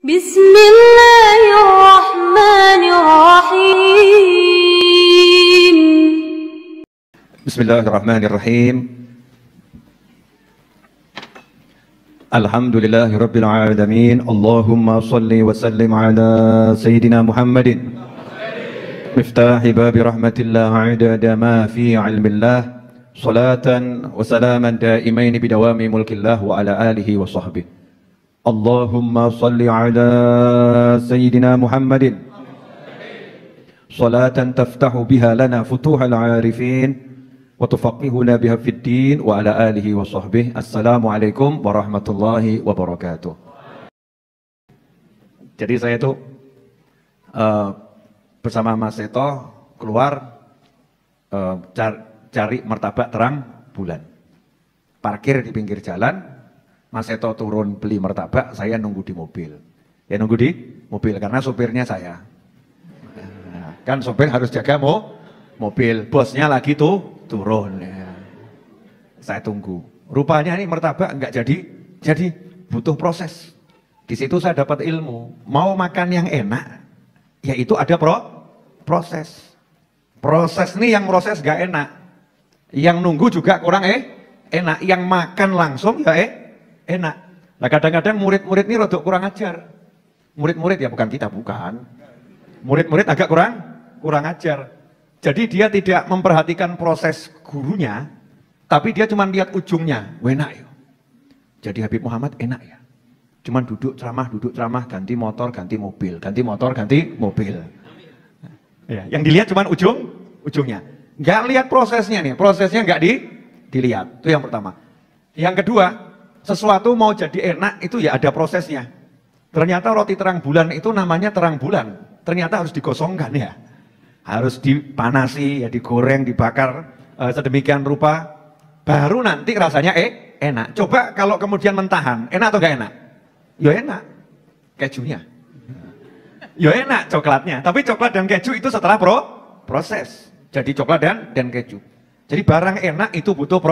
Bismillahirrahmanirrahim. Bismillahirrahmanirrahim. Alhamdulillahirabbil alamin. Allahumma shalli wa sallim ala sayyidina Muhammadin miftahi babi rahmatillah adada ma fi ilmillah. Salatan wa salaman daimain bidawami mulkillah wa ala alihi wa sahbihi. Allahumma salli ala sayyidina Muhammadin salatan taftahu biha lana futuhal arifin wa tufaqihuna biha fid din wa ala alihi wa sahbihi. Assalamualaikum warahmatullahi wabarakatuh. Jadi saya itu bersama Mas Seto keluar cari martabak terang bulan. Parkir di pinggir jalan, Mas Seto turun beli martabak, saya nunggu di mobil. Ya nunggu di mobil karena sopirnya saya. Kan sopir harus jaga mobil, bosnya lagi tuh turun. Ya. Saya tunggu. Rupanya ini martabak nggak jadi butuh proses. Di situ saya dapat ilmu. Mau makan yang enak, yaitu ada proses. Proses nih yang proses nggak enak. Yang nunggu juga kurang enak, yang makan langsung ya enak. Nah kadang-kadang murid-murid ini rodok kurang ajar. Murid-murid ya bukan kita, bukan. Murid-murid agak kurang ajar. Jadi dia tidak memperhatikan proses gurunya, tapi dia cuma lihat ujungnya. Enak ya. Jadi Habib Muhammad enak ya. Cuman duduk ceramah, ganti motor, ganti mobil, ganti motor, ganti mobil. Ya, yang dilihat cuma ujungnya. Nggak lihat prosesnya nih, prosesnya nggak dilihat. Itu yang pertama. Yang kedua, sesuatu mau jadi enak itu ya ada prosesnya. Ternyata roti terang bulan itu namanya terang bulan. Ternyata harus digosongkan ya. Harus dipanasi, ya digoreng, dibakar sedemikian rupa. Baru nanti rasanya enak. Coba kalau kemudian mentahan, enak atau nggak enak? Ya enak. Kejunya. Ya enak coklatnya. Tapi coklat dan keju itu setelah proses. Jadi coklat dan keju. Jadi barang enak itu butuh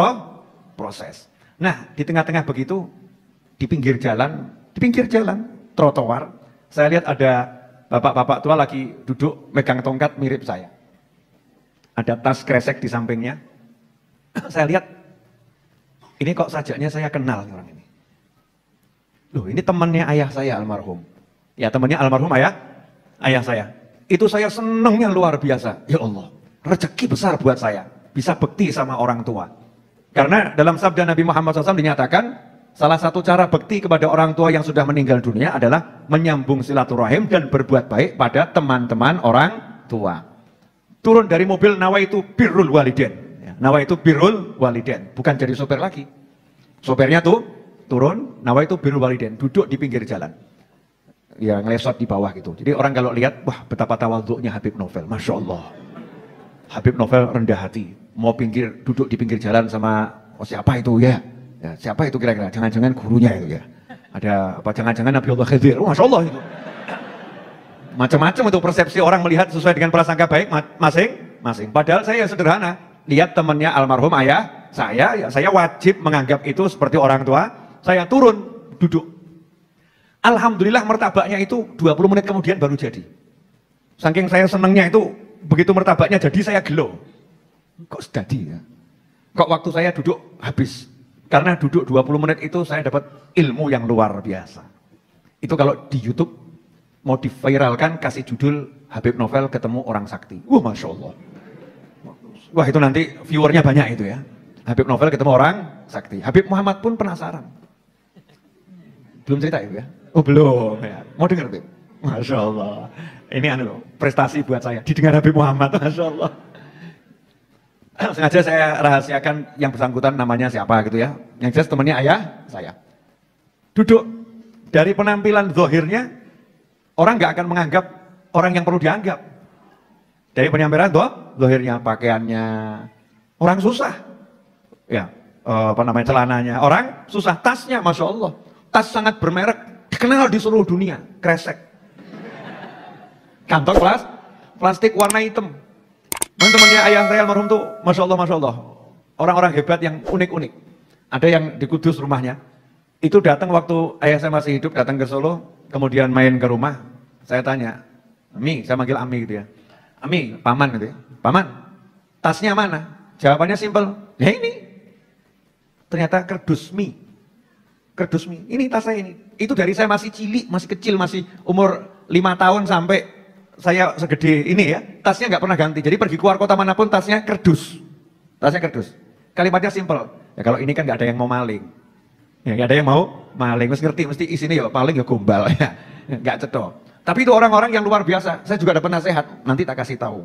proses. Nah, di tengah-tengah begitu, di pinggir jalan, trotoar, saya lihat ada bapak-bapak tua lagi duduk megang tongkat mirip saya. Ada tas kresek di sampingnya. Saya lihat, ini kok sajaknya saya kenal orang ini. Loh, ini temannya ayah saya almarhum. Ya, temannya almarhum ayah saya. Itu saya senangnya luar biasa. Ya Allah, rezeki besar buat saya. Bisa bekti sama orang tua. Karena dalam sabda Nabi Muhammad SAW dinyatakan, salah satu cara bekti kepada orang tua yang sudah meninggal dunia adalah menyambung silaturahim dan berbuat baik pada teman-teman orang tua. Turun dari mobil, nawaitu birrul waliden. Nawaitu birrul waliden. Bukan jadi sopir lagi. Sopirnya tuh turun, nawaitu birrul waliden. Duduk di pinggir jalan. Ya ngelesot di bawah gitu. Jadi orang kalau lihat, wah betapa tawadhu'nya Habib Novel. Masya Allah. Habib Novel rendah hati. Mau duduk di pinggir jalan sama siapa itu ya? Ya siapa itu kira-kira? Jangan-jangan gurunya itu ya. Ada apa? Jangan-jangan Nabiullah Khidir. Masya Allah itu. Macam-macam itu persepsi orang melihat sesuai dengan prasangka baik masing-masing. Padahal saya sederhana. Lihat temannya almarhum ayah saya, ya saya wajib menganggap itu seperti orang tua. Saya turun, duduk. Alhamdulillah martabaknya itu 20 menit kemudian baru jadi. Saking saya senangnya itu, begitu martabaknya jadi saya gelo. Kok sedadi ya? Kok waktu saya duduk habis? Karena duduk 20 menit itu saya dapat ilmu yang luar biasa. Itu kalau di YouTube mau diviralkan kasih judul Habib Novel ketemu orang sakti. Masya Allah. Wah itu nanti viewernya banyak itu ya. Habib Novel ketemu orang sakti. Habib Muhammad pun penasaran. Belum cerita ya? Oh belum ya. Mau dengar Habib? Masya Allah. Ini prestasi buat saya. Didengar Habib Muhammad. Masya Allah. Sengaja saya rahasiakan yang bersangkutan namanya siapa gitu ya. Yang jelas temannya ayah saya. Duduk. Dari penampilan zahirnya, orang nggak akan menganggap orang yang perlu dianggap. Dari penampilan zahirnya, pakaiannya, orang susah. Ya, celananya. Orang susah. Tasnya, Masya Allah. Tas sangat bermerek. Dikenal di seluruh dunia. Kresek. Kantong plastik warna hitam. Teman-temannya ayah saya almarhum tuh, Masya Allah, orang-orang hebat yang unik-unik. Ada yang di Kudus rumahnya, itu datang waktu ayah saya masih hidup, datang ke Solo, kemudian main ke rumah, saya tanya, Ami, saya manggil Ami gitu ya. Ami, paman gitu ya. Paman, tasnya mana? Jawabannya simpel, ya ini. Ternyata kerdus mie. Kerdus mie, ini tas saya ini. Itu dari saya masih cilik, masih kecil, masih umur 5 tahun sampai saya segede ini ya. Tasnya nggak pernah ganti, jadi pergi keluar kota manapun tasnya kerdus. Tasnya kerdus. Kalimatnya simpel, ya kalau ini kan nggak ada yang mau maling. Ya nggak ada yang mau maling, mesti ngerti, mesti isinya ya paling ya gombal ya. Nggak cetok. Tapi itu orang-orang yang luar biasa. Saya juga dapat nasihat, nanti tak kasih tahu.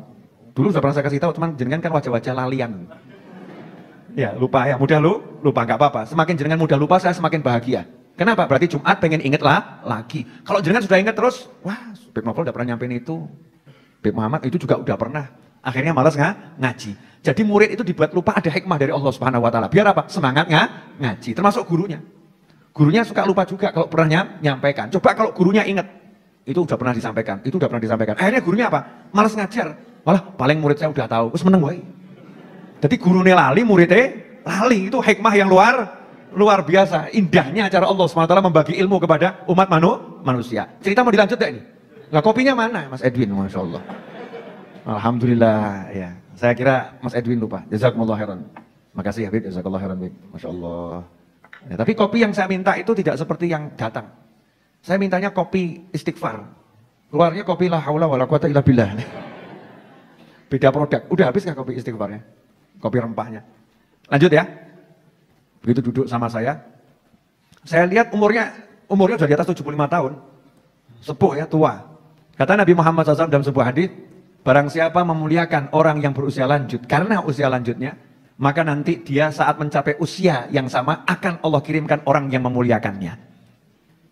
Dulu sudah pernah saya kasih tahu, teman jenengan kan wajah-wajah lalian. Ya lupa ya, mudah lupa nggak apa-apa. Semakin jenengan mudah lupa, saya semakin bahagia. Kenapa? Berarti Jumat pengen inget lah lagi. Kalau jenengan sudah inget terus, wah, Beb Novel udah pernah nyampein itu. Beb Muhammad itu juga udah pernah. Akhirnya malas ngaji. Jadi murid itu dibuat lupa, ada hikmah dari Allah Subhanahu Wa Taala. Biar apa? Semangat ngaji. Termasuk gurunya. Gurunya suka lupa juga kalau pernah nyampaikan. Coba kalau gurunya inget, itu udah pernah disampaikan. Itu udah pernah disampaikan. Akhirnya gurunya apa? Malas ngajar. Malah paling murid saya udah tahu. Terus meneng wae. Jadi gurunya lali, muridnya lali. Itu hikmah yang luar biasa. Indahnya cara Allah SWT membagi ilmu kepada umat manusia. Cerita mau dilanjut gak ini? Nah, kopinya mana Mas Edwin? Masya Allah. Alhamdulillah. Ya. Saya kira Mas Edwin lupa. Jazakumullah khairan. Makasih Habib. Jazakumullah khairan. Masya Allah. Ya, tapi kopi yang saya minta itu tidak seperti yang datang. Saya mintanya kopi istighfar. Keluarnya kopi la haula wala quwata illa billah. Beda produk. Udah habis gak kopi istighfarnya? Kopi rempahnya. Lanjut ya. Begitu duduk sama saya lihat umurnya sudah di atas 75 tahun. Sepuh ya, tua. Kata Nabi Muhammad SAW dalam sebuah hadis, barang siapa memuliakan orang yang berusia lanjut karena usia lanjutnya, maka nanti dia saat mencapai usia yang sama akan Allah kirimkan orang yang memuliakannya.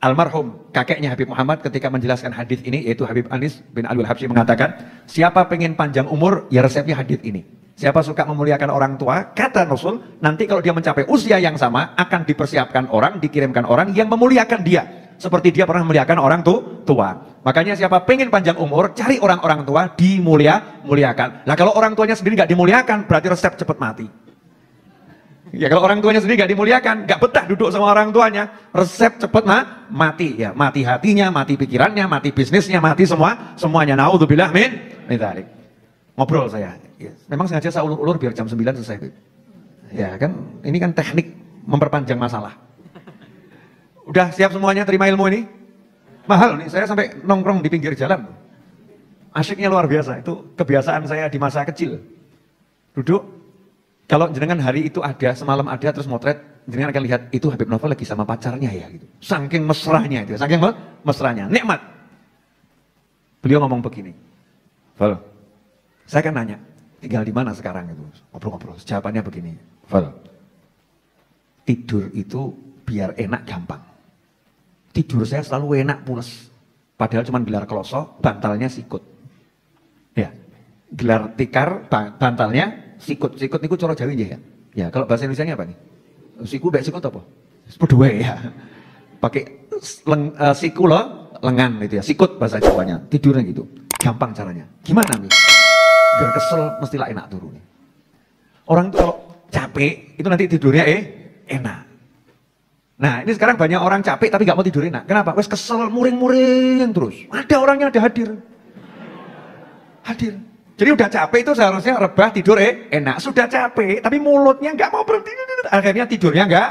Almarhum kakeknya Habib Muhammad ketika menjelaskan hadis ini, yaitu Habib Anis bin Alwi Al-Habsyi mengatakan, siapa pengen panjang umur, ya resepnya hadis ini. Siapa suka memuliakan orang tua, kata Rasul, nanti kalau dia mencapai usia yang sama, akan dipersiapkan orang, dikirimkan orang yang memuliakan dia. Seperti dia pernah memuliakan orang tua. Makanya siapa pengen panjang umur, cari orang-orang tua, dimuliakan. Nah kalau orang tuanya sendiri nggak dimuliakan, berarti resep cepat mati. Ya kalau orang tuanya sendiri nggak dimuliakan, nggak betah duduk sama orang tuanya, resep cepat mati. Ya mati hatinya, mati pikirannya, mati bisnisnya, mati semuanya. Naudzubillah min dzalik. Ngobrol saya. Ya, memang sengaja saya ulur-ulur biar jam 9 selesai. Ya kan, ini kan teknik memperpanjang masalah. Udah siap semuanya terima ilmu ini? Mahal nih, saya sampai nongkrong di pinggir jalan. Asyiknya luar biasa, itu kebiasaan saya di masa kecil. Duduk, kalau jenengan hari itu ada, semalam ada, terus motret, jenengan akan lihat, itu Habib Novel lagi sama pacarnya ya. Gitu. Saking mesranya itu, saking mesranya, nikmat. Beliau ngomong begini, Val, saya kan nanya, tinggal di mana sekarang itu? Ngobrol-ngobrol. Jawabannya begini, Val, tidur itu biar enak gampang. Tidur saya selalu enak pules. Padahal cuma gelar kelosok, bantalnya sikut. Ya, gelar tikar, bantalnya sikut. Sikut itu coro Jawi ya. Ya, kalau bahasa Indonesianya apa nih? Sikut apa? Berdua ya. Pakai siku loh, lengan gitu ya. Sikut bahasa Jawanya. Tidurnya gitu. Gampang caranya. Gimana nih? Biar kesel mestilah enak turun. Orang itu kalau capek itu nanti tidurnya enak. Nah ini sekarang banyak orang capek tapi gak mau tidur enak. Kenapa? Wes kesel muring-muring terus. Ada orangnya ada hadir. Jadi udah capek itu seharusnya rebah tidur enak. Sudah capek tapi mulutnya gak mau berhenti. Akhirnya tidurnya gak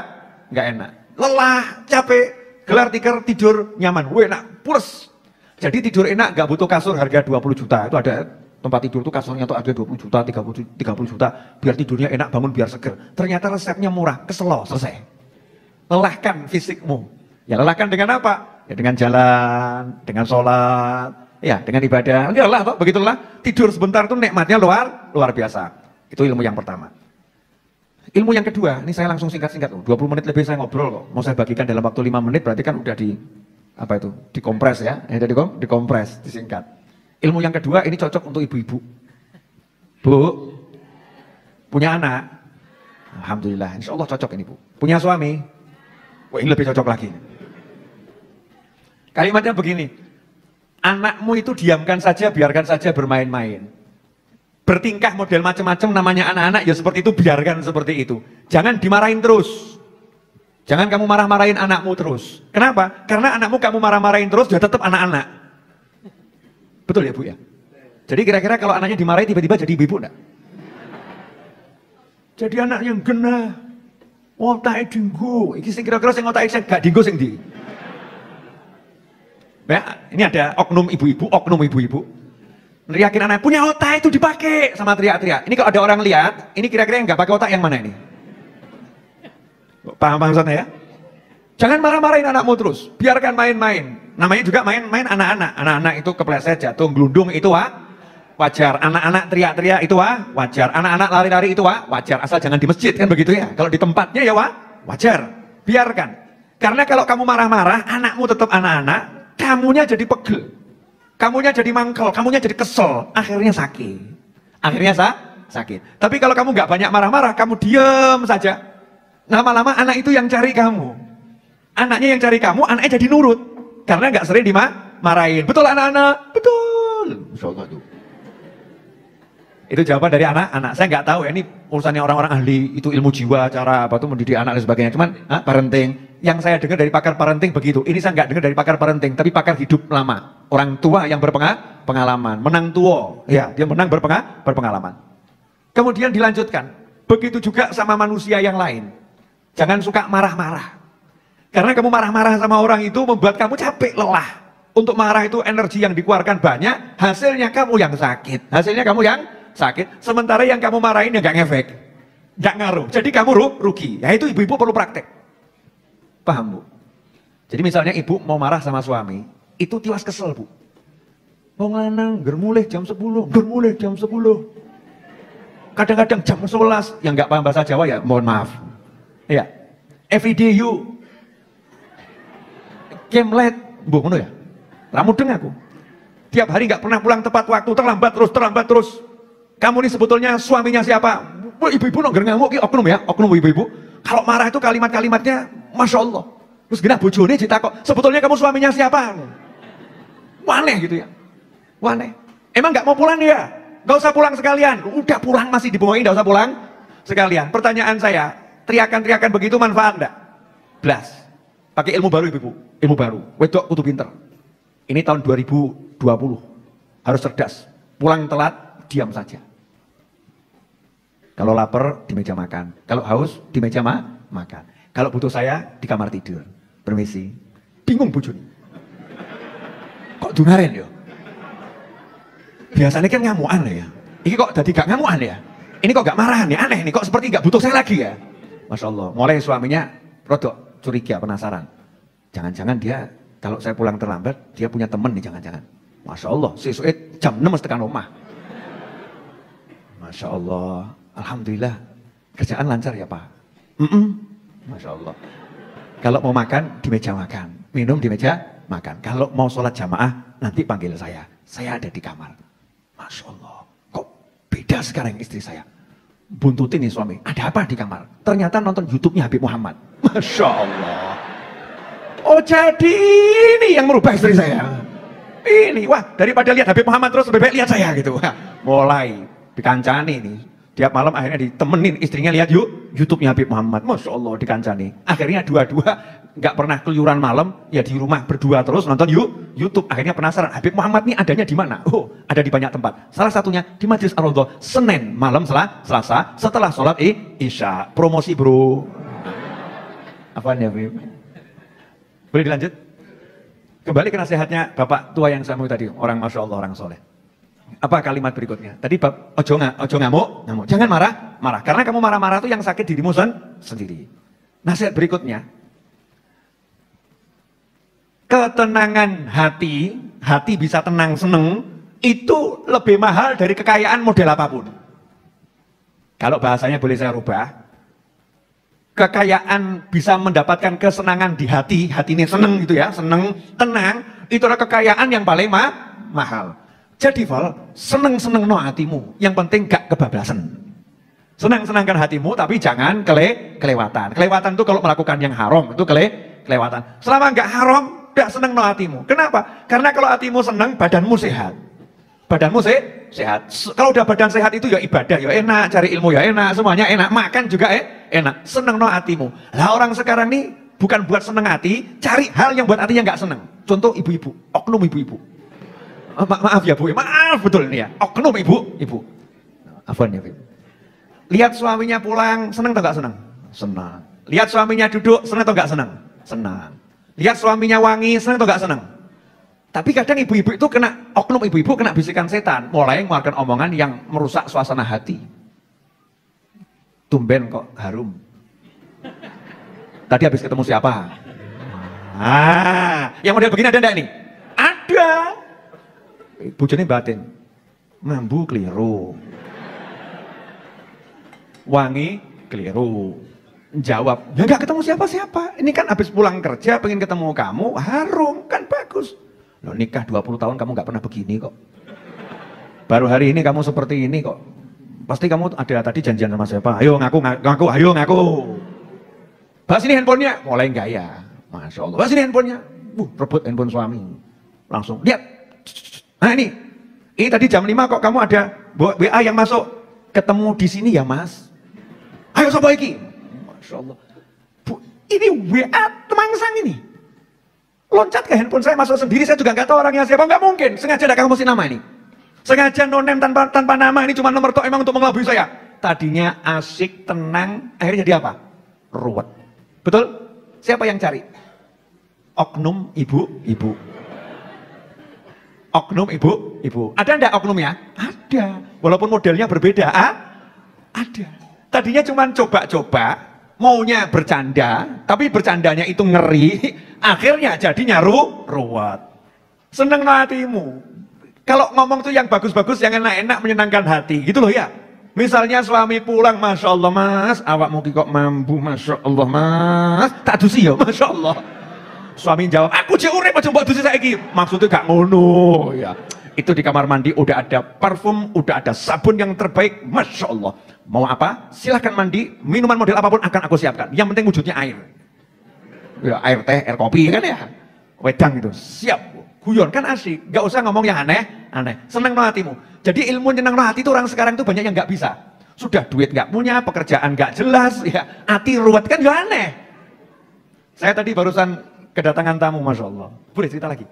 enak. Lelah, capek, gelar tikar tidur nyaman. Enak, pules. Jadi tidur enak gak butuh kasur harga 20 juta. Itu ada tempat tidur tuh kasurnya tuh ada 20 juta, 30 juta. Biar tidurnya enak, bangun biar seger. Ternyata resepnya murah, keselo, selesai. Lelahkan fisikmu. Ya lelahkan dengan apa? Ya dengan jalan, dengan sholat, ya dengan ibadah. Enggak lah, begitulah. Tidur sebentar tuh nikmatnya luar biasa. Itu ilmu yang pertama. Ilmu yang kedua, ini saya langsung singkat-singkat. 20 menit lebih saya ngobrol kok. Mau saya bagikan dalam waktu 5 menit berarti kan udah dikompres ya. Dikompres, disingkat. Ilmu yang kedua ini cocok untuk ibu-ibu. Bu, punya anak. Alhamdulillah, insya Allah cocok ini Bu. Punya suami. Wah ini lebih cocok lagi. Kalimatnya begini, anakmu itu diamkan saja, biarkan saja bermain-main. Bertingkah model macam-macam namanya anak-anak, ya seperti itu, biarkan seperti itu. Jangan dimarahin terus. Jangan kamu marah-marahin anakmu terus. Kenapa? Karena anakmu kamu marah-marahin terus, dia tetap anak-anak. Betul ya Bu ya? Jadi kira-kira kalau anaknya dimarahi tiba-tiba jadi ibu enggak? Jadi anak yang genah. Otake dinggo. Iki sing kira-kira sing otake sing gak dinggo sing ndi? Ya, ini ada oknum ibu-ibu. Neriakin anak, punya otak itu dipakai sama teriak-teriak. Ini kalau ada orang lihat, ini kira-kira yang nggak pakai otak yang mana ini? Paham maksudnya ya? Jangan marah-marahin anakmu terus, biarkan main-main. Namanya juga main-main anak-anak. Anak-anak itu kepleset, jatuh, gelundung itu wajar. Anak-anak teriak-teriak itu wajar. Anak-anak lari-lari itu wajar. Asal jangan di masjid kan begitu ya. Kalau di tempatnya ya wajar. Biarkan. Karena kalau kamu marah-marah, anakmu tetap anak-anak, kamunya jadi pegel. Kamunya jadi mangkel, kamunya jadi kesel, akhirnya sakit. Akhirnya sakit. Tapi kalau kamu nggak banyak marah-marah, kamu diem saja. Lama-lama anak itu yang cari kamu. Anaknya yang cari kamu, anaknya jadi nurut. Karena nggak sering dimarahin. Betul anak-anak? Betul. Insyaallah tuh. Itu jawaban dari anak-anak. Saya nggak tahu ya, ini urusannya orang-orang ahli, itu ilmu jiwa, cara apa tuh mendidik anak dan sebagainya. Cuman parenting. Yang saya dengar dari pakar parenting begitu. Ini saya nggak dengar dari pakar parenting, tapi pakar hidup lama. Orang tua yang berpengalaman, menang tua. Ya, dia menang berpengalaman. Kemudian dilanjutkan. Begitu juga sama manusia yang lain. Jangan suka marah-marah. Karena kamu marah-marah sama orang itu membuat kamu capek, lelah. Untuk marah itu energi yang dikeluarkan banyak, hasilnya kamu yang sakit. Hasilnya kamu yang sakit. Sementara yang kamu marahin ya nggak ngefek. Nggak ngaruh. Jadi kamu rugi. Ya itu ibu-ibu perlu praktek. Paham Bu? Jadi misalnya ibu mau marah sama suami, itu tiwas kesel Bu. Wong lanang germulih jam 10, germulih jam 10. Kadang-kadang jam 11, yang nggak paham bahasa Jawa ya mohon maaf. Iya. Everyday you game late, Bu ngono ya. Ramudeng aku. Tiap hari nggak pernah pulang tepat waktu, terlambat terus. Kamu ini sebetulnya suaminya siapa? Ibu-ibu nongger ngamuk, oknum ya, oknum ibu-ibu. Kalau marah itu kalimat-kalimatnya Masya Allah. Terus genah bojone ditakok, sebetulnya kamu suaminya siapa? Waneh gitu ya. Waneh. Emang nggak mau pulang ya? Nggak usah pulang sekalian. Udah pulang masih dibohongin, nggak usah pulang sekalian. Pertanyaan saya, teriakan-teriakan begitu manfaat enggak? Blas. Pakai ilmu baru ibu-ibu. Ilmu baru. Wedok kudu pinter. Ini tahun 2020. Harus cerdas. Pulang telat, diam saja. Kalau lapar, di meja makan. Kalau haus, di meja makan. Kalau butuh saya, di kamar tidur. Permisi. Bingung bojone. Kok dungaren ya? Biasanya kan ngamuan ya. Ini kok jadi gak ngamuan ya? Ini kok gak marahan ya? Aneh nih, kok seperti gak butuh saya lagi ya? Masya Allah. Mulai suaminya rodok curiga, penasaran. Jangan-jangan dia, kalau saya pulang terlambat, dia punya temen nih, jangan-jangan. Masya Allah, sesuai jam 6 tekan rumah. Masya Allah. Alhamdulillah, kerjaan lancar ya Pak? Masya Allah. Kalau mau makan, di meja makan. Minum di meja makan. Kalau mau sholat jamaah, nanti panggil saya. Saya ada di kamar. Masya Allah. Kok beda sekarang istri saya? Buntutin nih suami. Ada apa di kamar? Ternyata nonton YouTube-nya Habib Muhammad. Masya Allah. Oh jadi ini yang merubah istri saya. Ini, wah daripada lihat Habib Muhammad terus lebih baik lihat saya gitu. Wah, mulai dikancani nih. Tiap malam akhirnya ditemenin istrinya lihat YouTube-nya Habib Muhammad. Masya Allah dikancani. Akhirnya dua-dua nggak pernah keluyuran malam, ya di rumah berdua terus nonton YouTube. Akhirnya penasaran, Habib Muhammad nih adanya di mana? Oh, ada di banyak tempat. Salah satunya di Majlis Ar-Raudhah Senin malam Selasa setelah sholat Isya. Promosi bro. Apaan ya Habib? Boleh dilanjut? Kembali ke nasihatnya Bapak tua yang sama tadi, orang Masya Allah, orang soleh. Apa kalimat berikutnya? Tadi ojo ngamuk. Jangan marah. Karena kamu marah-marah itu yang sakit dirimu sendiri. Nasihat berikutnya, ketenangan hati bisa tenang, seneng, itu lebih mahal dari kekayaan model apapun. Kalau bahasanya boleh saya rubah, kekayaan bisa mendapatkan kesenangan di hati ini seneng gitu ya, seneng, tenang, itu adalah kekayaan yang paling mahal. Jadi Val, seneng-seneng no hatimu, yang penting gak kebablasan. Senang-senangkan hatimu, tapi jangan kelewatan. Kelewatan itu kalau melakukan yang haram, itu kelewatan. Selama gak haram, gak seneng no hatimu. Kenapa? Karena kalau hatimu seneng, badanmu sehat. Badanmu sehat. Kalau udah badan sehat itu ya ibadah, ya enak, cari ilmu ya enak, semuanya enak, makan juga enak. Seneng no hatimu. Lah orang sekarang nih bukan buat seneng hati, cari hal yang buat hatinya nggak seneng. Contoh ibu-ibu, oknum ibu-ibu. Maaf ya Bu, maaf betul ini ya. Oknum ibu. Afwan ya Bu. Lihat suaminya pulang, seneng atau nggak seneng? Senang. Lihat suaminya duduk, seneng atau nggak seneng? Senang. Lihat suaminya wangi, seneng atau nggak seneng? Tapi kadang ibu-ibu itu kena, oknum ibu-ibu kena bisikan setan, mulai mengeluarkan omongan yang merusak suasana hati. Tumben kok harum. Tadi habis ketemu siapa? Yang model begini ada enggak nih? Ada. Bojone batin. Mambu keliru. Wangi keliru. Jawab, ya enggak ketemu siapa-siapa. Ini kan habis pulang kerja pengen ketemu kamu, harum, kan bagus. Loh nikah 20 tahun kamu nggak pernah begini kok. Baru hari ini kamu seperti ini kok. Pasti kamu ada tadi janjian sama siapa? Ayo ngaku, ayo ngaku. Bahas ini handphonenya, mulai gaya. Masya Allah. Bahas ini handphonenya, rebut handphone suami. Langsung, lihat. Nah ini tadi jam 5 kok kamu ada WA yang masuk. Ketemu di sini ya mas. Ayo sopo iki. Masya Allah. Bu, ini WA temangsang ini. Loncat ke handphone saya, masuk sendiri, saya juga nggak tahu orangnya siapa, nggak mungkin. Sengaja ada kamu mesti nama ini. Sengaja nonem tanpa nama, ini cuma nomor tok emang untuk mengelabui saya. Tadinya asik, tenang, akhirnya jadi apa? Ruwet. Betul? Siapa yang cari? Oknum ibu-ibu. Oknum ibu-ibu. Ada enggak oknumnya? Ada. Walaupun modelnya berbeda, ada. Tadinya cuma coba-coba, maunya bercanda, tapi bercandanya itu ngeri, akhirnya jadinya ruwet. Seneng no hatimu. Kalau ngomong tuh yang bagus-bagus, yang enak-enak, menyenangkan hati, gitu loh ya. Misalnya suami pulang, Masya Allah mas, awak mungkin kok mampu, Masya Allah mas, tak dusi ya, Masya Allah. Suami jawab, aku cek urip aja mbak dusi saiki. Maksudnya gak ngono ya. Itu di kamar mandi udah ada parfum, udah ada sabun yang terbaik, Masya Allah. Mau apa? Silahkan mandi, minuman model apapun akan aku siapkan. Yang penting wujudnya air. Ya, air teh, air kopi kan ya. Wedang itu, siap. Guyon kan asik, gak usah ngomong yang aneh. Seneng no hatimu. Jadi ilmu nyenang no hati itu orang sekarang itu banyak yang gak bisa. Sudah duit gak punya, pekerjaan gak jelas, ya hati ruwet kan ya aneh. Saya tadi barusan kedatangan tamu, Masya Allah. Boleh cerita lagi?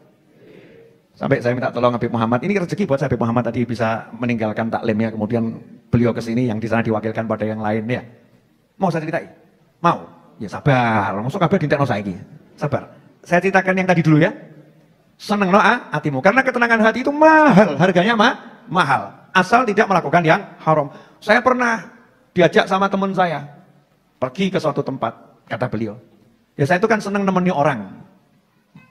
Sampai saya minta tolong Habib Muhammad, ini rezeki buat saya Habib Muhammad tadi bisa meninggalkan taklimnya, kemudian beliau ke sini yang di sana diwakilkan pada yang lain ya. Mau saya ceritain? Mau? Ya sabar, langsung kabeh dintekno saiki. Sabar. Saya ceritakan yang tadi dulu ya. Seneng no hatimu, karena ketenangan hati itu mahal, harganya mahal. Asal tidak melakukan yang haram. Saya pernah diajak sama teman saya pergi ke suatu tempat, kata beliau. Ya saya itu kan seneng nemeni orang.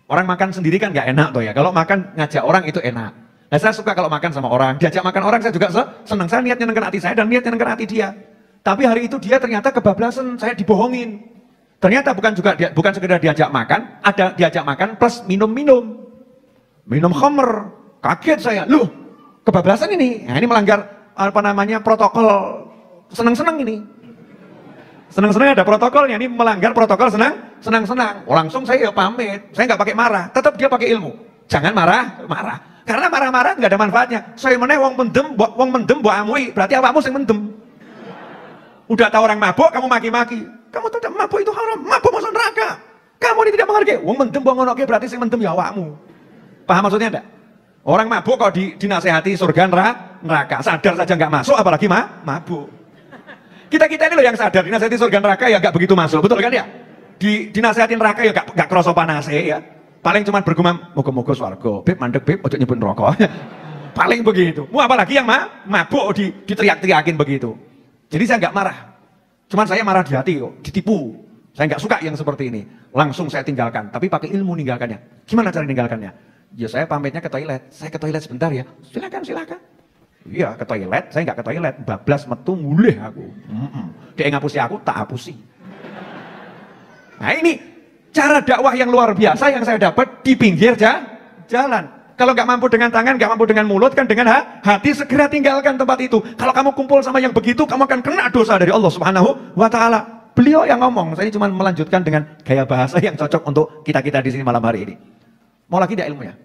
Orang makan sendiri kan gak enak tuh ya. Kalau makan ngajak orang itu enak. Nah saya suka kalau makan sama orang. Diajak makan orang saya juga senang. Saya niatnya nyenengkan hati saya dan niatnya nyenengkan hati dia. Tapi hari itu dia ternyata kebablasan, saya dibohongin. Ternyata bukan sekedar diajak makan, ada diajak makan plus minum khamr. Kaget saya. Loh, kebablasan ini. Nah, ini melanggar protokol senang-senang ini. Senang-senang ada protokolnya, ini melanggar protokol senang-senang. Langsung saya ya pamit, saya nggak pakai marah, tetap dia pakai ilmu. Jangan marah. Karena marah-marah nggak ada manfaatnya. Saya meneh wong mendem mbok amui, berarti awakmu sing mendem. Udah tahu orang mabuk, kamu maki-maki. Kamu tidak mabuk itu haram, mabuk masuk neraka. Kamu ini tidak menghargai. Wong mendem mbok ngonoke berarti sing mendem ya awakmu. Paham maksudnya enggak? Orang mabuk kok dinasehati surga neraka, sadar saja nggak masuk apalagi mabuk. Kita ini loh yang sadar, dinasihati surga neraka ya gak begitu masuk, betul kan ya? Dinasihati neraka ya gak kerasa panas ya. Paling cuma bergumam, moga-moga swarga, beb mandek beb, ojo nyebut rokok. Paling begitu. Mau apalagi yang mabuk diteriak-teriakin begitu. Jadi saya gak marah. Cuman saya marah di hati kok, ditipu. Saya gak suka yang seperti ini. Langsung saya tinggalkan, tapi pakai ilmu ninggalkannya. Gimana cara ninggalkannya? Ya saya pamitnya ke toilet. Saya ke toilet sebentar ya. Silakan. Iya ke toilet, saya nggak ke toilet, bablas metu mulih aku. Dia ngapusi aku, tak hapusi. Nah ini cara dakwah yang luar biasa yang saya dapat di pinggir jalan. Kalau nggak mampu dengan tangan, nggak mampu dengan mulut, kan dengan hati segera tinggalkan tempat itu. Kalau kamu kumpul sama yang begitu, kamu akan kena dosa dari Allah Subhanahu wa Ta'ala. Beliau yang ngomong, saya cuma melanjutkan dengan gaya bahasa yang cocok untuk kita di sini malam hari ini. Mau lagi tidak ilmunya?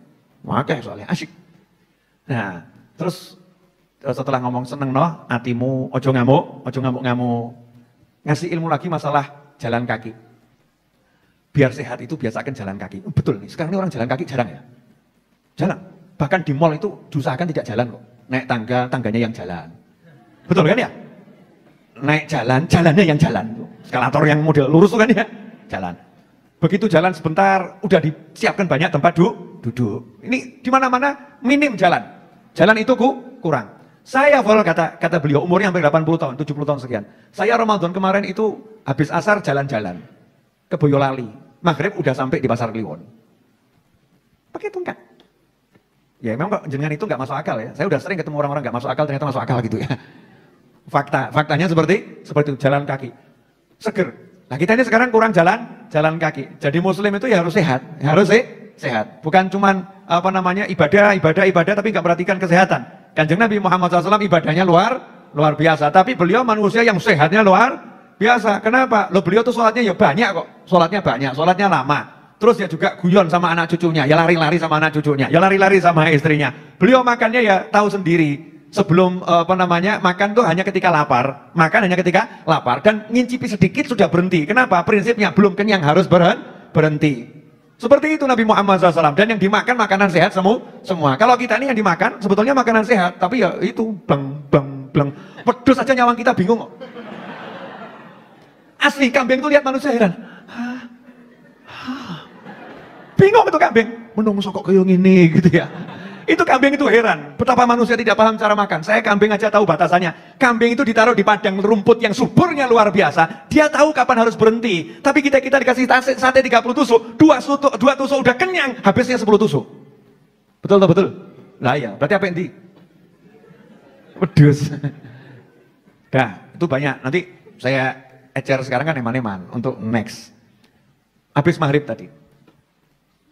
Oke, soalnya asyik. Nah, terus setelah ngomong seneng no, hatimu ojo ngamuk. ngasih ilmu lagi masalah jalan kaki. Biar sehat itu biasakan jalan kaki. Betul nih, sekarang ini orang jalan kaki jarang ya? Jarang. Bahkan di mall itu diusahakan tidak jalan kok. Naik tangga, tangganya yang jalan. Betul kan ya? Naik jalan, jalannya yang jalan. Eskalator yang model lurus kan ya? Jalan. Begitu jalan sebentar, udah disiapkan banyak tempat duduk. Ini di mana-mana minim jalan. Jalan itu kurang. Saya kata beliau, umurnya hampir 80 tahun, 70 tahun sekian. Saya Ramadan kemarin itu habis asar jalan-jalan ke Boyolali. Maghrib udah sampai di Pasar Kliwon. Pakai tongkat. Ya memang jenengan itu nggak masuk akal ya. Saya udah sering ketemu orang-orang nggak masuk akal, ternyata masuk akal gitu ya. Faktanya seperti itu, jalan kaki. Seger. Nah kita ini sekarang kurang jalan kaki. Jadi muslim itu ya harus sehat, sehat. Bukan cuman ibadah tapi nggak perhatikan kesehatan. Kanjeng Nabi Muhammad SAW ibadahnya luar biasa, tapi beliau manusia yang sehatnya luar biasa. Kenapa? Beliau tuh sholatnya ya banyak kok, sholatnya lama. Terus ya juga guyon sama anak cucunya, ya lari-lari sama anak cucunya, ya lari-lari sama istrinya. Beliau makannya ya tahu sendiri. Sebelum makan tuh hanya ketika lapar, dan ngincipi sedikit sudah berhenti. Kenapa? Prinsipnya belum kenyang harus berhenti. Seperti itu Nabi Muhammad SAW. Dan yang dimakan makanan sehat semua. Kalau kita ini yang dimakan sebetulnya makanan sehat, tapi ya itu bleng. Pedus aja nyawang kita bingung kok. Asli kambing itu lihat manusia heran. Bingung itu kambing. Menungso kok kayak gini gitu ya. Itu kambing itu heran, betapa manusia tidak paham cara makan. Saya kambing aja tahu batasannya. Kambing itu ditaruh di padang rumput yang suburnya luar biasa. Dia tahu kapan harus berhenti. Tapi kita dikasih sate 30 tusuk, 2 tusuk udah kenyang, habisnya 10 tusuk. Betul. Lah ya, berarti apa ini? Pedus. Nah, itu banyak. Nanti saya ecer sekarang kan eman-eman untuk next. Habis maghrib tadi.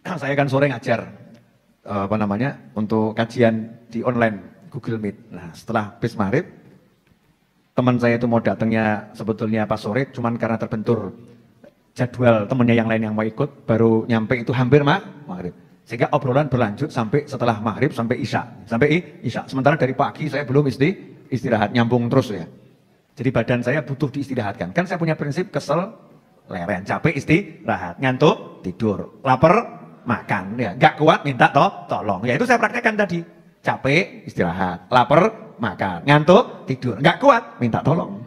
Saya kan sore ngajar. Untuk kajian di online Google Meet. Nah setelah habis maghrib, teman saya itu mau datangnya sebetulnya pas sore, cuman karena terbentur jadwal temennya yang lain yang mau ikut, baru nyampe itu hampir maghrib. Sehingga obrolan berlanjut sampai setelah maghrib sampai isya. Sementara dari pagi saya belum istirahat, nyambung terus ya. Jadi badan saya butuh diistirahatkan. Kan saya punya prinsip kesel, leren, capek istirahat, ngantuk, tidur, lapar, makan, ya nggak kuat minta tolong. Ya itu saya praktekkan tadi. Capek istirahat, lapar makan, ngantuk tidur, nggak kuat minta tolong.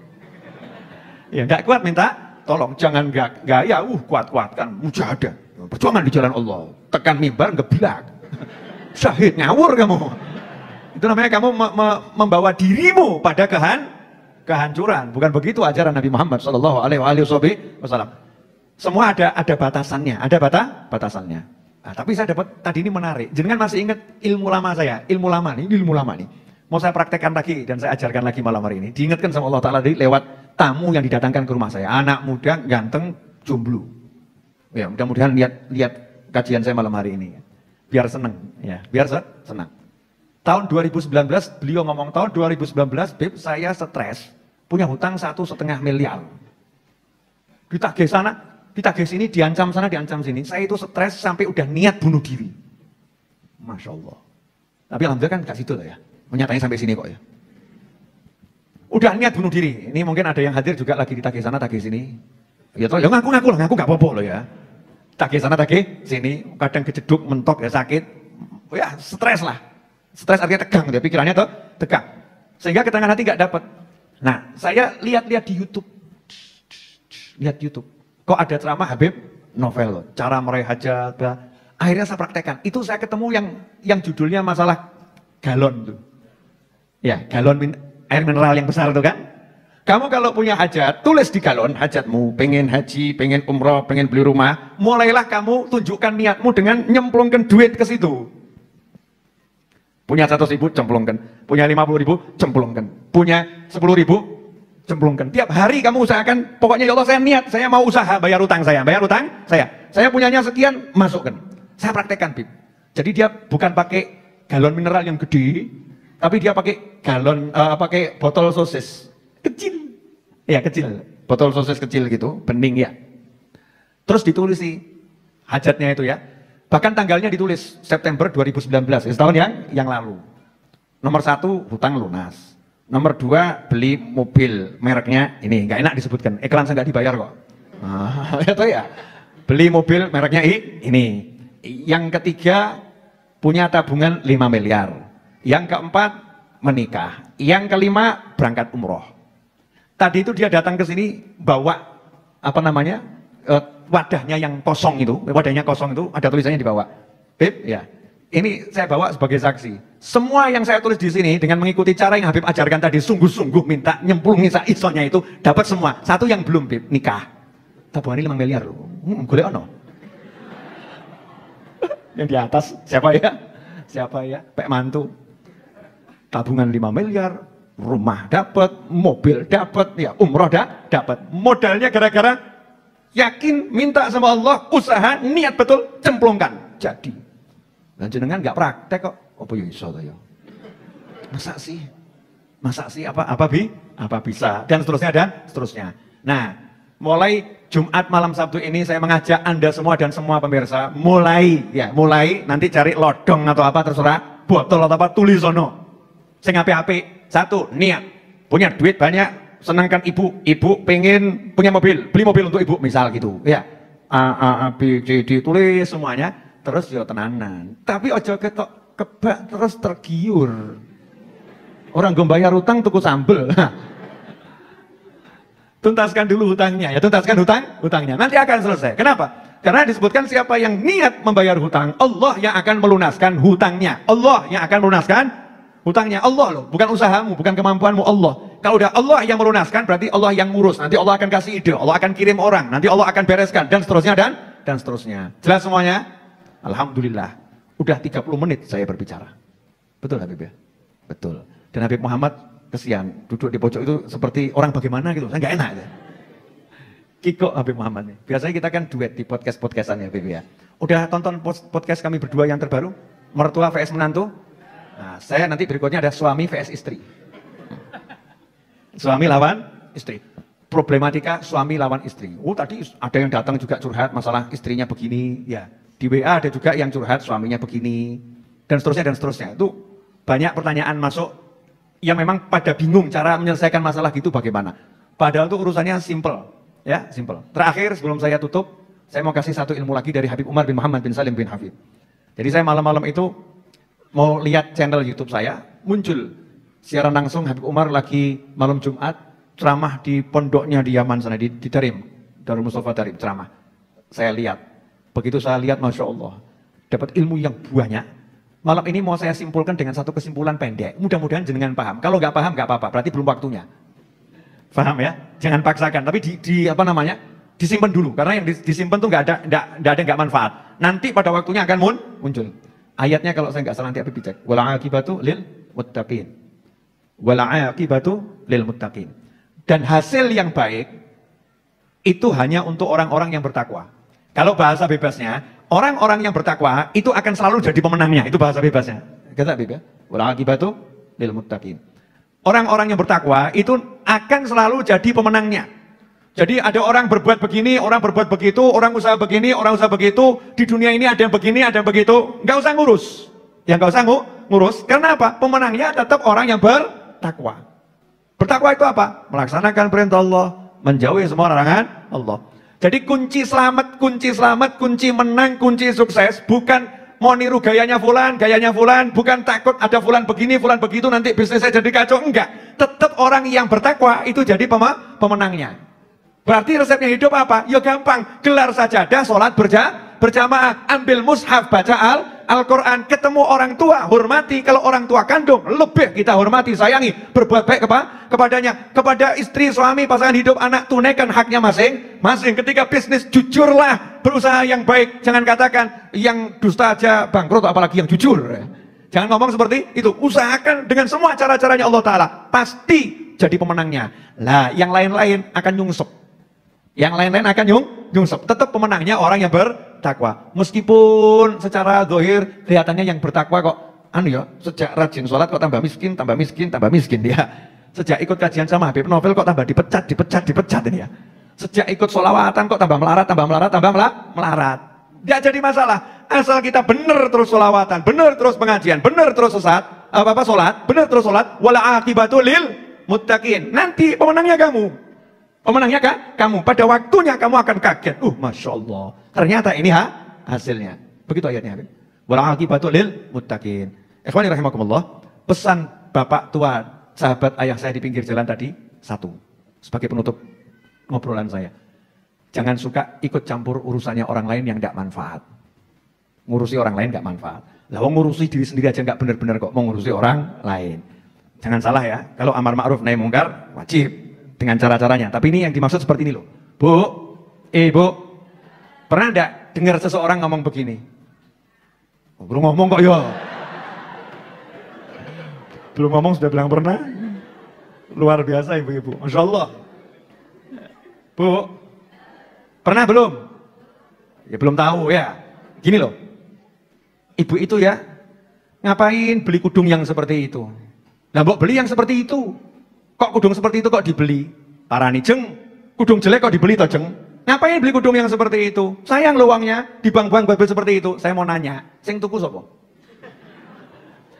Ya nggak kuat minta tolong. Jangan gaya kuat-kuatkan mujahadah, perjuangan di jalan Allah, tekan mimbar ngeblak, syahid ngawur kamu. Itu namanya kamu membawa dirimu pada kehancuran. Bukan begitu ajaran Nabi Muhammad SAW. Semua ada batasannya, batasannya. Nah, tapi saya dapat tadi ini menarik. Jenengan masih ingat ilmu lama saya? Ilmu lama nih. Mau saya praktekkan lagi dan saya ajarkan lagi malam hari ini. Diingatkan sama Allah Ta'ala lewat tamu yang didatangkan ke rumah saya. Anak muda, ganteng, jomblo. Ya, mudah-mudahan lihat kajian saya malam hari ini. Biar seneng, ya. Biar senang. Tahun 2019, beliau ngomong tahun 2019, Beb, saya stres. Punya hutang 1,5 miliar. Ditagih sana, ditagih sini, diancam sana, diancam sini. Saya itu stres sampai udah niat bunuh diri. Masya Allah. Tapi alhamdulillah kan gak situ lah ya. Menyatanya sampai sini kok ya. Udah niat bunuh diri. Ini mungkin ada yang hadir juga lagi ditagih sana, tagih sini. Ya toh, ya ngaku lah, ngaku gak apa-apa loh ya. Tagih sana, tagih sini. Kadang kejeduk, mentok ya sakit. Ya stres lah. Stres artinya tegang, dia pikirannya tuh tegang. Sehingga ketenangan hati gak dapat. Nah, saya lihat-lihat di YouTube. Lihat YouTube. Kok ada ceramah Habib Novel, cara meraih hajat. Akhirnya saya praktekkan. Itu saya ketemu yang judulnya masalah galon tuh. Ya, galon air mineral yang besar tuh kan. Kamu kalau punya hajat, tulis di galon hajatmu. Pengen haji, pengen umroh, pengen beli rumah. Mulailah kamu tunjukkan niatmu dengan nyemplungkan duit ke situ. Punya 100.000, cemplungkan. Punya 50.000, cemplungkan. Punya 10.000, cemplungkan. Tiap hari kamu usahakan, pokoknya ya Allah saya niat, saya mau usaha bayar utang saya. Saya punyanya sekian, masukkan. Saya praktekkan, Bib. Jadi dia bukan pakai galon mineral yang gede, tapi dia pakai galon, pakai botol sosis kecil. Ya kecil, botol sosis kecil gitu, bening ya. Terus ditulis sih hajatnya itu ya. Bahkan tanggalnya ditulis September 2019, setahun yang lalu. Nomor 1 hutang lunas. Nomor 2, beli mobil mereknya ini, nggak enak disebutkan, iklan saya nggak dibayar kok. Itu ya, beli mobil mereknya ini. Yang ketiga, punya tabungan 5 miliar. Yang keempat, menikah. Yang kelima, berangkat umroh. Tadi itu dia datang ke sini bawa apa namanya, wadahnya yang kosong itu, ada tulisannya di bawah. Bib, ya. Ini saya bawa sebagai saksi. Semua yang saya tulis di sini dengan mengikuti cara yang Habib ajarkan tadi, sungguh-sungguh minta nyemplungin isonya itu, dapat semua. Satu yang belum, Bib, nikah. Tabungannya 5 miliar loh. Golek ono. Yang di atas siapa ya? Siapa ya? Pak mantu. Tabungan 5 miliar, rumah dapat, mobil dapat, ya umroh dapat. Modalnya gara-gara yakin minta sama Allah, usaha, niat betul, cemplungkan. Jadi. Dan jenengan nggak praktek kok. Apa ya iso to ya? Masa sih apa bisa dan seterusnya. Nah, mulai Jumat malam Sabtu ini saya mengajak Anda semua dan semua pemirsa mulai nanti cari lodong atau apa terserah, botol atau apa, tulis sono. Sing apik-apik. 1, niat. Punya duit banyak, senangkan ibu pengen punya mobil, beli mobil untuk ibu misal gitu. Ya. A B C D tulis semuanya. Terus ya tenanan, tapi ojo ketok kebak terus tergiur. Orang gue bayar utang tuku sambel. Tuntaskan dulu hutangnya, ya tuntaskan hutangnya. Nanti akan selesai. Kenapa? Karena disebutkan siapa yang niat membayar hutang, Allah yang akan melunaskan hutangnya. Allah yang akan melunaskan hutangnya. Allah loh, bukan usahamu, bukan kemampuanmu, Allah. Kalau udah Allah yang melunaskan, berarti Allah yang ngurus. Nanti Allah akan kasih ide, Allah akan kirim orang, nanti Allah akan bereskan dan seterusnya dan seterusnya. Jelas semuanya? Alhamdulillah, udah 30 menit saya berbicara. Betul Habib ya? Betul. Dan Habib Muhammad kesian, duduk di pojok itu seperti orang bagaimana gitu, saya nggak enak ya. Kiko Habib Muhammad nih. Biasanya kita kan duet di podcast-podcastan ya Habib ya. Udah tonton podcast kami berdua yang terbaru? Mertua vs menantu? Nah, saya nanti berikutnya ada suami vs istri. Suami lawan istri. Problematika suami lawan istri. Oh tadi ada yang datang juga curhat masalah istrinya begini, ya. Di WA ada juga yang curhat suaminya begini dan seterusnya. Itu banyak pertanyaan masuk yang memang pada bingung cara menyelesaikan masalah gitu bagaimana. Padahal itu urusannya simple, ya, simple. Terakhir sebelum saya tutup, saya mau kasih satu ilmu lagi dari Habib Umar bin Muhammad bin Salim bin Hafid. Jadi saya malam-malam itu mau lihat channel YouTube saya, muncul siaran langsung Habib Umar lagi malam Jumat ceramah di pondoknya di Yaman sana di Darim, Darul Mustafa Darim ceramah. Saya lihat. Begitu saya lihat, Masya Allah, dapat ilmu yang banyak. Malam ini mau saya simpulkan dengan satu kesimpulan pendek. Mudah-mudahan jenengan paham. Kalau nggak paham, nggak apa-apa. Berarti belum waktunya. Paham ya? Jangan paksakan. Tapi disimpan dulu. Karena yang disimpan tuh nggak ada nggak manfaat. Nanti pada waktunya akan muncul. Ayatnya kalau saya nggak salah nanti Habib cek. Wal aqibatu lil muttaqin. Wal aqibatu lil muttaqin. Dan hasil yang baik itu hanya untuk orang-orang yang bertakwa. Kalau bahasa bebasnya, orang-orang yang bertakwa itu akan selalu jadi pemenangnya. Itu bahasa bebasnya. Kata Habib ya. Wal aqibatu lil muttaqin. Orang-orang yang bertakwa itu akan selalu jadi pemenangnya. Jadi ada orang berbuat begini, orang berbuat begitu, orang usaha begini, orang usaha begitu. Di dunia ini ada yang begini, ada yang begitu. Nggak usah ngurus. Yang nggak usah ngurus. Karena apa? Pemenangnya tetap orang yang bertakwa. Bertakwa itu apa? Melaksanakan perintah Allah, menjauhi semua larangan Allah. Jadi kunci selamat, kunci menang, kunci sukses bukan mau niru gayanya fulan, bukan takut ada fulan begini, fulan begitu nanti bisnisnya jadi kacau, enggak. Tetap orang yang bertakwa itu jadi pemenangnya. Berarti resepnya hidup apa? Ya gampang, gelar sajadah, sholat berjamaah, ambil mushaf, baca Al-Quran, ketemu orang tua, hormati. Kalau orang tua kandung, lebih kita hormati, sayangi, berbuat baik kepadanya. Kepada istri, suami, pasangan hidup, anak, tunaikan haknya masing-masing. Ketika bisnis, jujurlah, berusaha yang baik. Jangan katakan yang dusta aja bangkrut, apalagi yang jujur. Jangan ngomong seperti itu. Usahakan dengan semua cara-caranya Allah Ta'ala. Pasti jadi pemenangnya. Lah, yang lain-lain akan nyungsep. Yang lain-lain akan nyungsep. Tetap pemenangnya orang yang bertakwa. Meskipun secara zahir kelihatannya yang bertakwa kok sejak rajin sholat kok tambah miskin dia. Sejak ikut kajian sama Habib Novel kok tambah dipecat ini ya. Sejak ikut sholawatan kok tambah melarat. Tidak jadi masalah. Asal kita benar terus sholawatan, benar terus pengajian, benar terus sesat, apa sholat, benar terus sholat, wala akibatu lil muttaqin. Nanti pemenangnya kamu. Pemenangnya kamu. Pada waktunya kamu akan kaget. Masya Allah. Ternyata ini hasilnya. Begitu ayatnya. Wala akibatu lil muttaqin. Ikhwani rahimakumullah. Pesan bapak tua, sahabat ayah saya di pinggir jalan tadi, satu. Sebagai penutup ngobrolan saya. Jangan suka ikut campur urusannya orang lain yang tidak manfaat. Ngurusi orang lain nggak manfaat. Lah ngurusi diri sendiri aja nggak benar-benar kok mau ngurusi orang lain. Jangan salah ya, kalau amar ma'ruf nahi mungkar wajib dengan cara-caranya. Tapi ini yang dimaksud seperti ini loh. Bu, Bu, pernah enggak dengar seseorang ngomong begini? Belum ngomong kok ya. Belum ngomong sudah bilang pernah. Luar biasa ibu-ibu, Masya Allah. Bu, pernah belum? Ya belum tahu ya. Gini loh. Ibu itu ya, ngapain beli kudung yang seperti itu? Nah, mbok beli yang seperti itu. Kok kudung seperti itu kok dibeli? Parani jeng, kudung jelek kok dibeli toh jeng? Ngapain beli kudung yang seperti itu? Sayang lo uangnya, dibuang-buang buat seperti itu. Saya mau nanya, sing tuku sapa?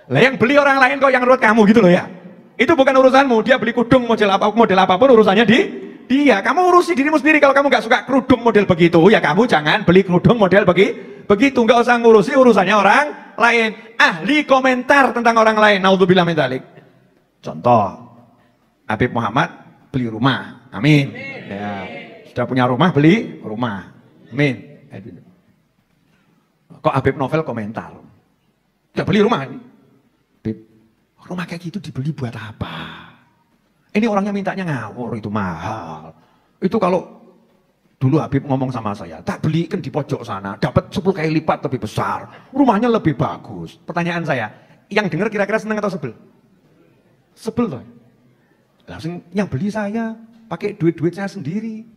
Lah yang beli orang lain kok yang ruwet kamu gitu loh ya. Itu bukan urusanmu, dia beli kudung model apapun urusannya dia. Kamu urusi dirimu sendiri. Kalau kamu nggak suka kerudung model begitu, ya kamu jangan beli kerudung model begitu, nggak usah ngurusi urusannya orang lain. Ahli komentar tentang orang lain, naudzubillah min dzalik. Contoh, Habib Muhammad beli rumah, amin. Ya, sudah punya rumah, beli rumah, amin. Kok Habib Novel komentar? Ya beli rumah ini. Habib, rumah kayak gitu dibeli buat apa? Ini orangnya mintanya ngawur, itu mahal. Itu kalau dulu Habib ngomong sama saya, tak belikan di pojok sana, dapat 10 kali lipat lebih besar, rumahnya lebih bagus. Pertanyaan saya, yang dengar kira-kira seneng atau sebel? Sebel loh. Langsung yang beli saya, pakai duit-duit saya sendiri,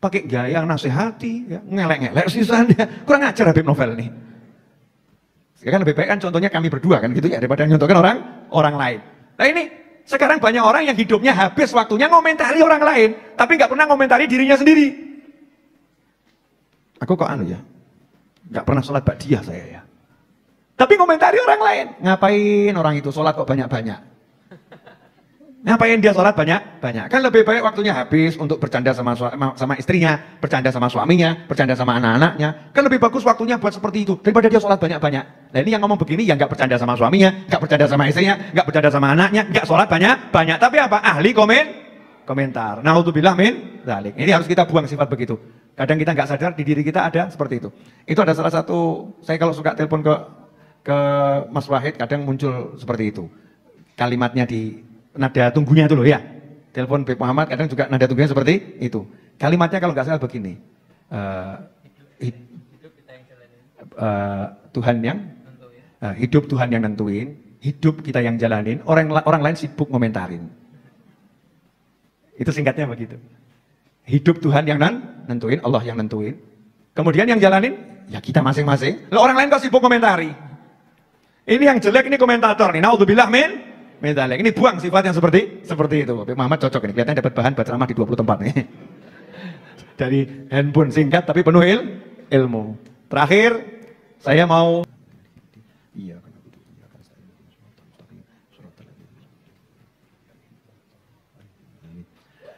pakai gaya nasihati, ya, ngelek-ngelek sisanya. Kurang ajar Habib Novel nih. Sekarang lebih baik kan contohnya kami berdua kan gitu ya, daripada nyontohkan orang lain. Nah ini sekarang banyak orang yang hidupnya habis waktunya ngomentari orang lain, tapi nggak pernah ngomentari dirinya sendiri. Aku kok ya, nggak pernah sholat ba'diyah saya ya. Tapi komentari orang lain, ngapain orang itu sholat kok banyak-banyak? Ngapain dia sholat banyak-banyak? Kan lebih baik waktunya habis untuk bercanda sama istrinya, bercanda sama suaminya, bercanda sama anak-anaknya. Kan lebih bagus waktunya buat seperti itu daripada dia sholat banyak-banyak. Nah ini yang ngomong begini yang nggak bercanda sama suaminya, nggak bercanda sama istrinya, nggak bercanda sama anaknya, nggak sholat banyak-banyak. Tapi apa? Ahli komentar. Naudzubillah min dzalik. Ini harus kita buang sifat begitu. Kadang kita nggak sadar di diri kita ada seperti itu. Itu ada salah satu, saya kalau suka telepon ke Mas Wahid kadang muncul seperti itu. Kalimatnya di nada tunggunya itu loh ya. Telepon Habib Muhammad kadang juga nada tunggunya seperti itu. Kalimatnya kalau nggak salah begini. Tuhan yang hidup Tuhan yang nentuin, hidup kita yang jalanin, orang lain sibuk ngomentarin. Itu singkatnya begitu. Hidup Tuhan yang nentuin, Allah yang nentuin. Kemudian yang jalanin, ya kita masing-masing. Lah orang lain kok sibuk komentari. Ini yang jelek, ini komentator nih. Naudzubillah min dzalik. Ini buang sifat yang seperti itu. Habib Muhammad cocok ini. Kelihatannya dapat bahan buat ceramah di 20 tempat nih. Dari handphone singkat tapi penuh ilmu. Terakhir, saya mau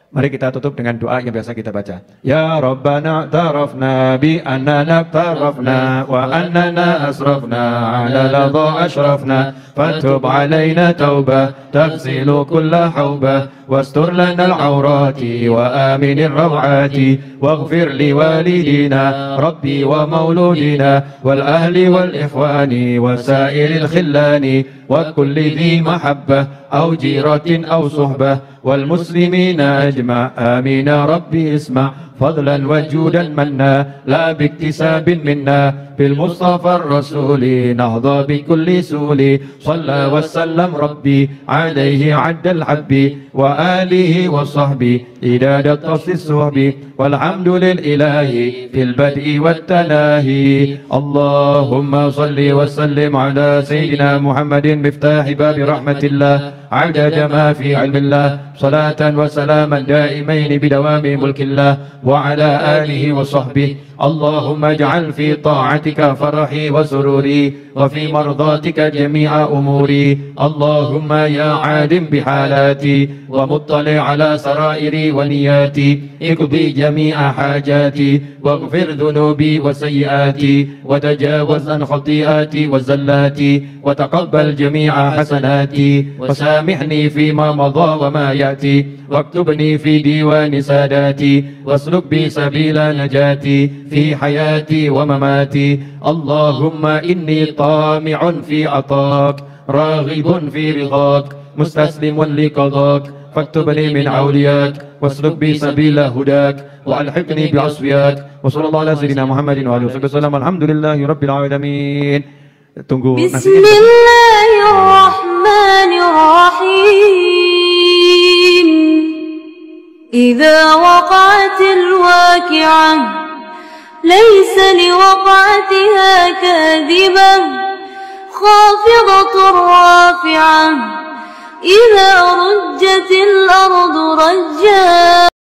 mari kita tutup dengan doa yang biasa kita baca. Ya Rabbana tarafna bi annana tarafna wa annana asrafna ala ladha ashrafna fatub alaina tauba tafsilu kulla hauba wastur lana al-awrati wa amin ar-rawati waghfir li walidina rabbi wa mauludina wal ahli wal ikhwani wa sa'iril khillani wa kulli dhi mahabbah أو جيرة أو صحبة والمسلمين أجمع آمين ربي اسمع فضلا وجودا منا لا باكتساب منا بالمصطفى الرسول نهضى بكل سول صلى وسلم ربي عليه عد الحب وآله وصحبه إداد التصل الصحب والحمد للإله في البدء والتناهي اللهم صل وسلم على سيدنا محمد مفتاح باب رحمة الله عدد ما في علم الله صلاة وسلاما دائمين بدوام ملك الله وعلى آله وصحبه. اللهم اجعل في طاعتك فرحي وسروري وفي مرضاتك جميع أموري. اللهم يا عالم بحالاتي ومطلع على سرائري ونياتي اقضي جميع حاجاتي واغفر ذنوبي وسيئاتي وتجاوز عن خطيئاتي وزلاتي وتقبل جميع حسناتي وسامحني فيما مضى وما يأتي واكتبني في ديوان ساداتي واسلك بي سبيل نجاتي في حياتي ومماتي. اللهم إني طامع في عطاك راغب في رضاك مستسلم لقضاك فاكتبني من أولياك واسلك بي سبيل هداك وألحقني بعصياك. وصلى الله على سيدنا محمد وآله وصحبه وسلم. الحمد لله رب العالمين. Tunggu Bismillahirrahmanirrahim. إذا وقعت الواقعة ليس لوقعتها كاذبة خافضة رافعة إذا رجت الأرض رجا